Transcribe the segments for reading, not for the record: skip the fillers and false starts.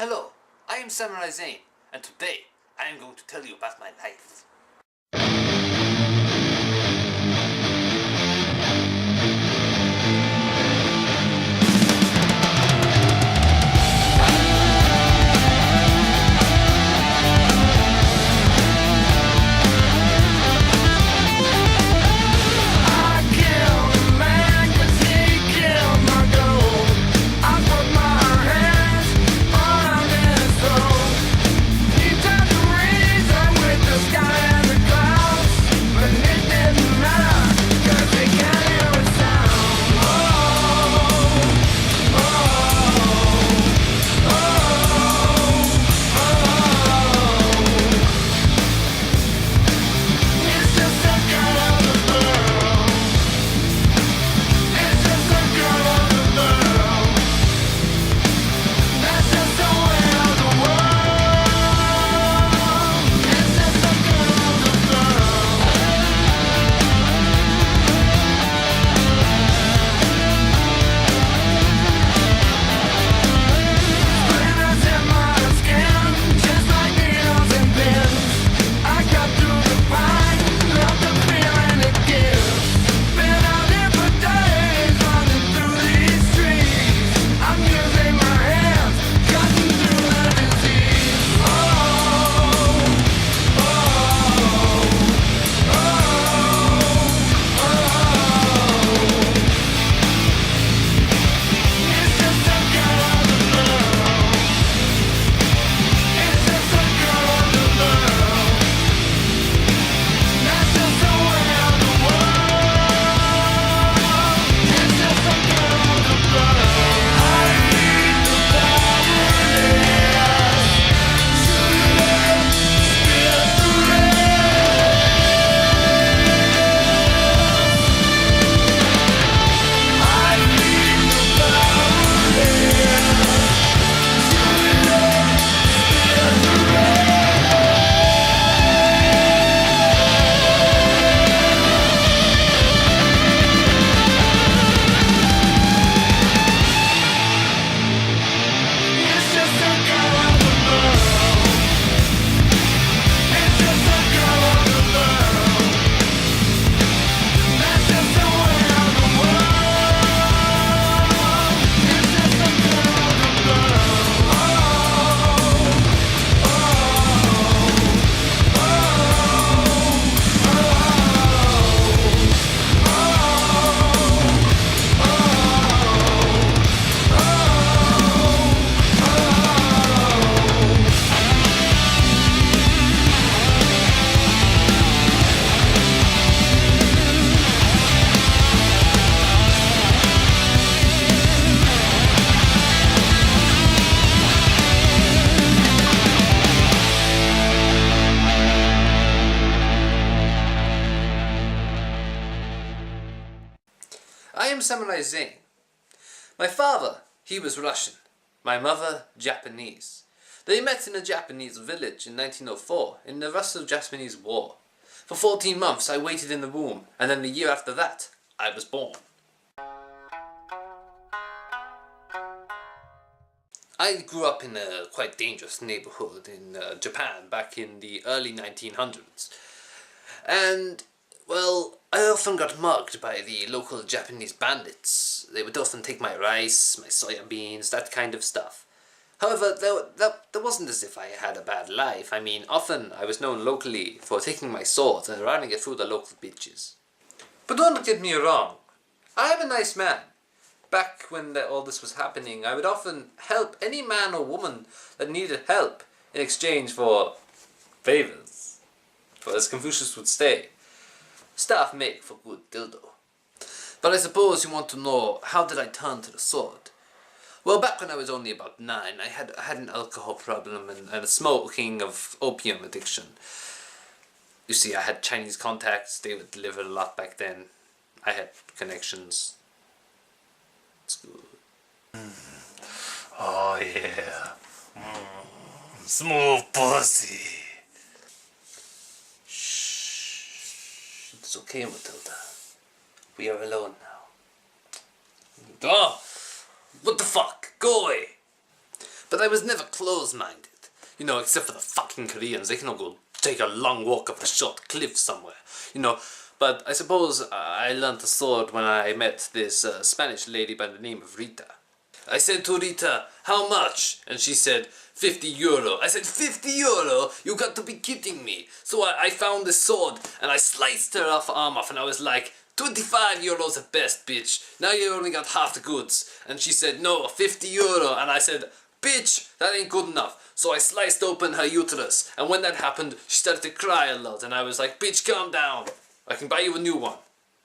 Hello, I am Samu-Rai Zain, and today I am going to tell you about my life. I am Samu-Rai Zain. My father, he was Russian. My mother, Japanese. They met in a Japanese village in 1904 in the Russo-Japanese War. For 14 months I waited in the womb, and then the year after that, I was born. I grew up in a quite dangerous neighborhood in Japan back in the early 1900s. And, well, I often got mugged by the local Japanese bandits. They would often take my rice, my soya beans, that kind of stuff. However, that wasn't as if I had a bad life. I mean, often I was known locally for taking my sword and running it through the local bitches. But don't get me wrong, I am a nice man. Back when all this was happening, I would often help any man or woman that needed help in exchange for favors. For as Confucius would say, staff make for good dildo. But I suppose you want to know, how did I turn to the sword? Well, back when I was only about 9, I had an alcohol problem and a smoking of opium addiction. You see, I had Chinese contacts, they would deliver a lot back then. I had connections. It's good. Oh yeah. Smooth pussy. Shh. It's okay, Matilda. We are alone now. Oh! What the fuck? Go away! But I was never close-minded. You know, except for the fucking Koreans. They cannot go take a long walk up a short cliff somewhere. You know, but I suppose I learned the sword when I met this Spanish lady by the name of Rita. I said to Rita, how much? And she said, 50 euro. I said, 50 euro? You got to be kidding me. So I found the sword and I sliced her arm off and I was like, 25 euros at best, bitch. Now you only got half the goods. And she said, no, 50 euro. And I said, bitch, that ain't good enough. So I sliced open her uterus. And when that happened, she started to cry a lot. And I was like, bitch, calm down. I can buy you a new one.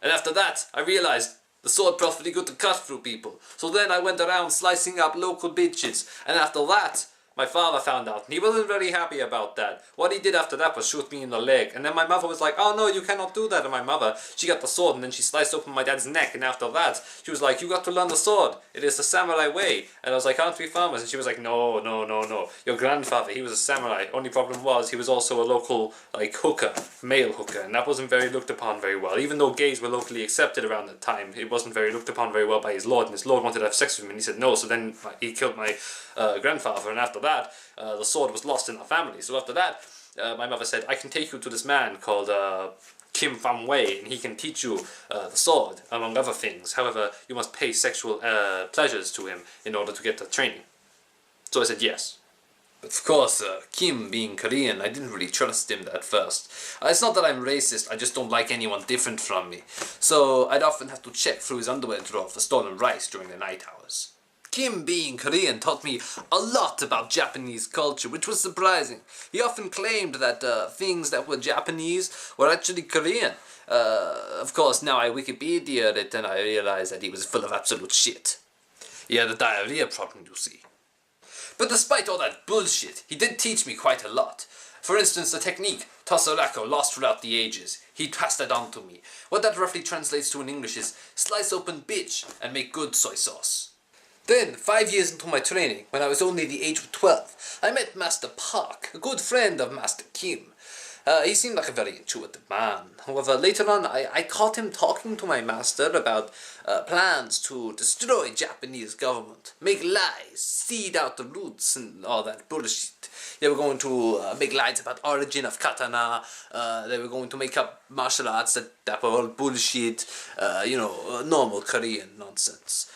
And after that, I realized the sword perfectly good to cut through people. So then I went around slicing up local bitches. And after that, my father found out, and he wasn't very happy about that. What he did after that was shoot me in the leg. And then my mother was like, oh no, you cannot do that. And my mother, she got the sword and then she sliced open my dad's neck. And after that, she was like, you got to learn the sword. It is the samurai way. And I was like, aren't we farmers? And she was like, no. Your grandfather, he was a samurai. Only problem was, he was also a local, like, hooker, male hooker. And that wasn't very looked upon very well. Even though gays were locally accepted around that time, it wasn't very looked upon very well by his lord. And his lord wanted to have sex with him. And he said no. So then he killed my grandfather. And after that, the sword was lost in our family. So after that, my mother said, I can take you to this man called Kim Pham Wei, and he can teach you the sword, among other things. However, you must pay sexual pleasures to him in order to get the training. So I said yes. But of course, Kim being Korean, I didn't really trust him at first. It's not that I'm racist, I just don't like anyone different from me. So I'd often have to check through his underwear drawer for stolen rice during the night hours. Kim being Korean taught me a lot about Japanese culture, which was surprising. He often claimed that things that were Japanese were actually Korean. Of course, now I Wikipedia'd it and I realized that he was full of absolute shit. He had a diarrhea problem, you see. But despite all that bullshit, he did teach me quite a lot. For instance, the technique Tosorako lost throughout the ages. He passed that on to me. What that roughly translates to in English is slice open bitch and make good soy sauce. Then, 5 years into my training, when I was only the age of 12, I met Master Park, a good friend of Master Kim. He seemed like a very intuitive man. However, later on, I caught him talking to my master about plans to destroy Japanese government, make lies, seed out the roots, and all that bullshit. They were going to make lies about origin of katana. They were going to make up martial arts that were all bullshit. Normal Korean nonsense.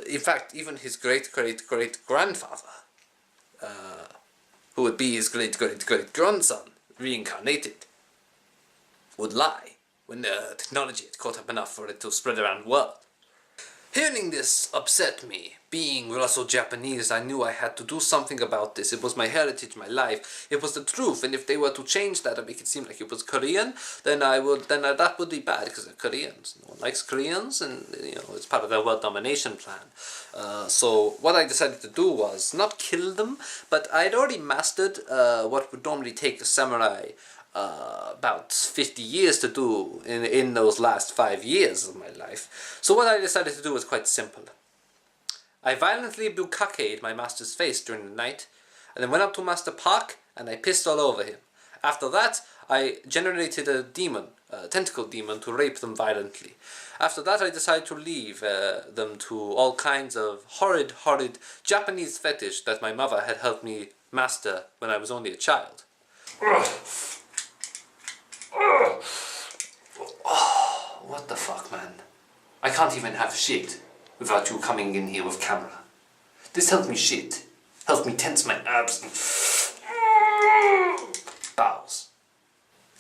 In fact, even his great-great-great-grandfather, who would be his great-great-great-grandson, reincarnated, would lie when the technology had caught up enough for it to spread around the world. Hearing this upset me. Being Russo-Japanese, I knew I had to do something about this. It was my heritage, my life. It was the truth, and if they were to change that and make it seem like it was Korean, then that would be bad, because they're Koreans. No one likes Koreans, and it's part of their world domination plan. So what I decided to do was not kill them, but I'd already mastered what would normally take a samurai about 50 years to do in those last 5 years of my life. So what I decided to do was quite simple. I violently bukkake'd my master's face during the night, and then went up to Master Park and I pissed all over him. After that, I generated a demon, a tentacle demon, to rape them violently. After that, I decided to leave them to all kinds of horrid Japanese fetish that my mother had helped me master when I was only a child. Oh, what the fuck, man? I can't even have shit without you coming in here with camera. This helped me shit. Helped me tense my abs and bowels.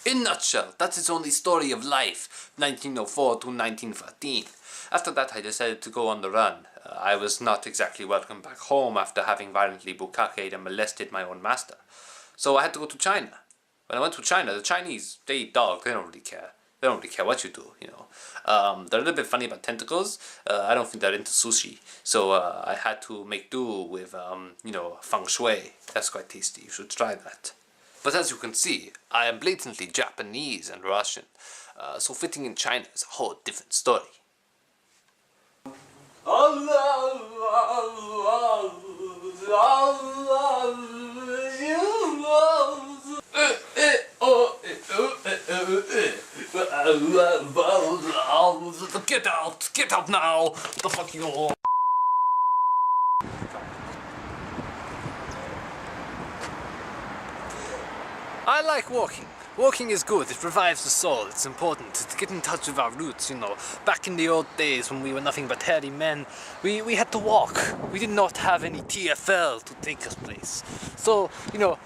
In a nutshell, that's its only story of life, 1904 to 1913. After that, I decided to go on the run. I was not exactly welcome back home after having violently bukkake'd and molested my own master. So I had to go to China. When I went to China, the Chinese, they eat dog, they don't really care. They don't really care what you do, They're a little bit funny about tentacles. I don't think they're into sushi. So I had to make do with, feng shui. That's quite tasty. You should try that. But as you can see, I am blatantly Japanese and Russian. So fitting in China is a whole different story. Get out now! What the fuck you I like walking. Walking is good, it revives the soul, it's important to get in touch with our roots, you know. Back in the old days when we were nothing but hairy men, we had to walk. We did not have any TFL to take us place. So, you know,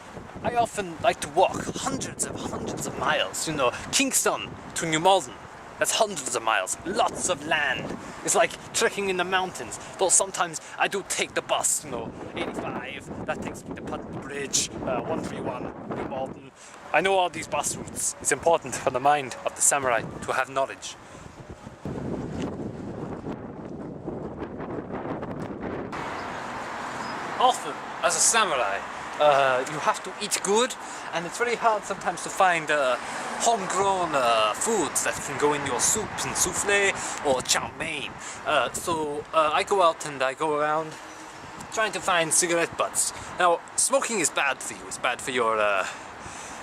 I often like to walk hundreds of miles, you know, Kingston to New Malden. That's hundreds of miles, lots of land. It's like trekking in the mountains. Though sometimes I do take the bus, you know, 85, that takes me to Putney Bridge, 131, New Malden. I know all these bus routes. It's important for the mind of the samurai to have knowledge. Often, as a samurai, you have to eat good, and it's very hard sometimes to find homegrown foods that can go in your soups and souffle or chow mein. So I go out and I go around trying to find cigarette butts. Now, smoking is bad for you. It's bad for your,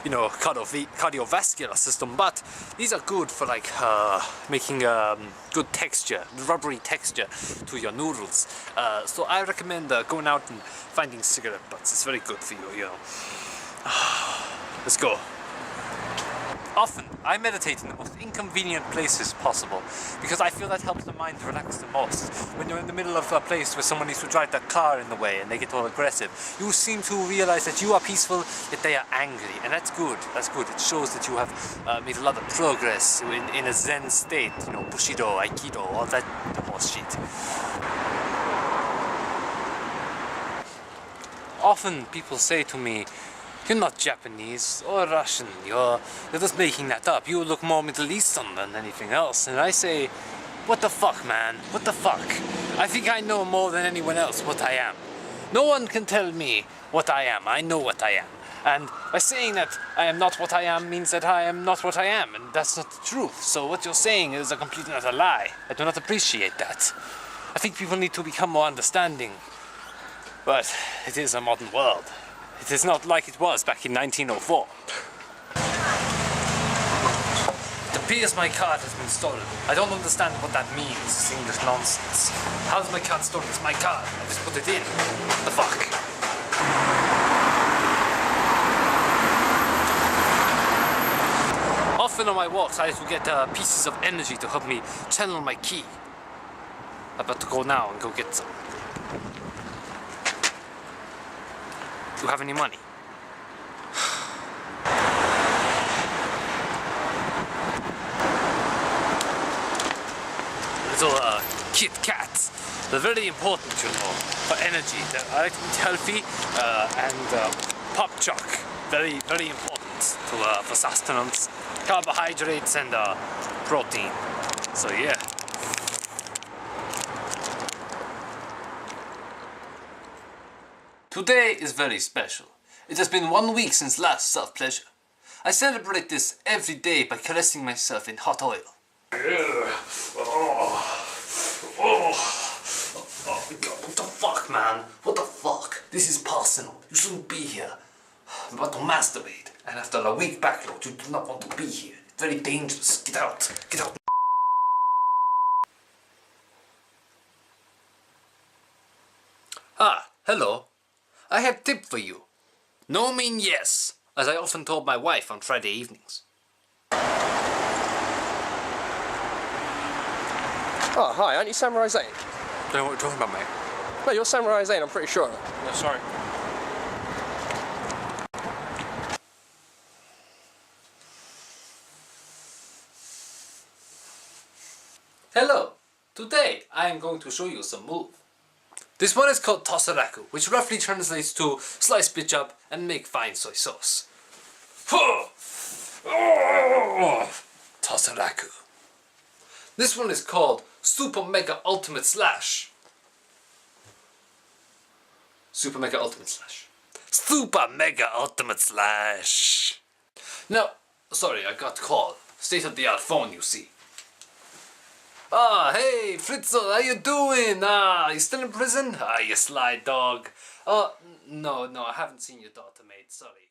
you know, cardiovascular system, but these are good for like making good texture, rubbery texture to your noodles. So I recommend going out and finding cigarette butts. It's very good for you, you know. Let's go. Often, I meditate in the most inconvenient places possible because I feel that helps the mind relax the most. When you're in the middle of a place where someone needs to drive their car in the way and they get all aggressive, you seem to realize that you are peaceful, yet they are angry, and that's good. That's good. It shows that you have made a lot of progress in a Zen state. You know, Bushido, Aikido, all that horse shit. Often people say to me, "You're not Japanese or Russian, you're just making that up. You look more Middle Eastern than anything else." And I say, what the fuck, man? What the fuck? I think I know more than anyone else what I am. No one can tell me what I am. I know what I am. And by saying that I am not what I am means that I am not what I am, and that's not the truth. So what you're saying is a complete and utter lie. I do not appreciate that. I think people need to become more understanding. But it is a modern world. It is not like it was back in 1904. It appears my card has been stolen. I don't understand what that means, this English nonsense. How is my card stolen? It's my card. I just put it in. What the fuck? Often on my walks, I have to get pieces of energy to help me channel my ki. I'm about to go now and go get some. Do you have any money? Little Kit Kats. They're very important, you know, for energy. I like to eat healthy and pop choc. Very, very important for sustenance, carbohydrates and protein. So yeah. Today is very special. It has been 1 week since last self-pleasure. I celebrate this every day by caressing myself in hot oil. What the fuck, man? What the fuck? This is personal. You shouldn't be here. I'm about to masturbate, and after a week backload, you do not want to be here. It's very dangerous. Get out. Get out. Ah, hello. I have a tip for you. No mean yes, as I often told my wife on Friday evenings. Oh, hi, aren't you Samu-Rai Zain? Don't know what you're talking about, mate. No, you're Samu-Rai Zain, I'm pretty sure. No, sorry. Hello. Today I am going to show you some moves. This one is called Tosaraku, which roughly translates to slice bitch up and make fine soy sauce. Tosaraku. This one is called Super Mega Ultimate Slash. Super Mega Ultimate Slash. Super Mega Ultimate Slash. No, sorry, I got called. State-of-the-art phone, you see. Ah, hey, Fritzl, how you doing? Ah, you still in prison? Ah, you sly dog. Oh, no, I haven't seen your daughter, mate, sorry.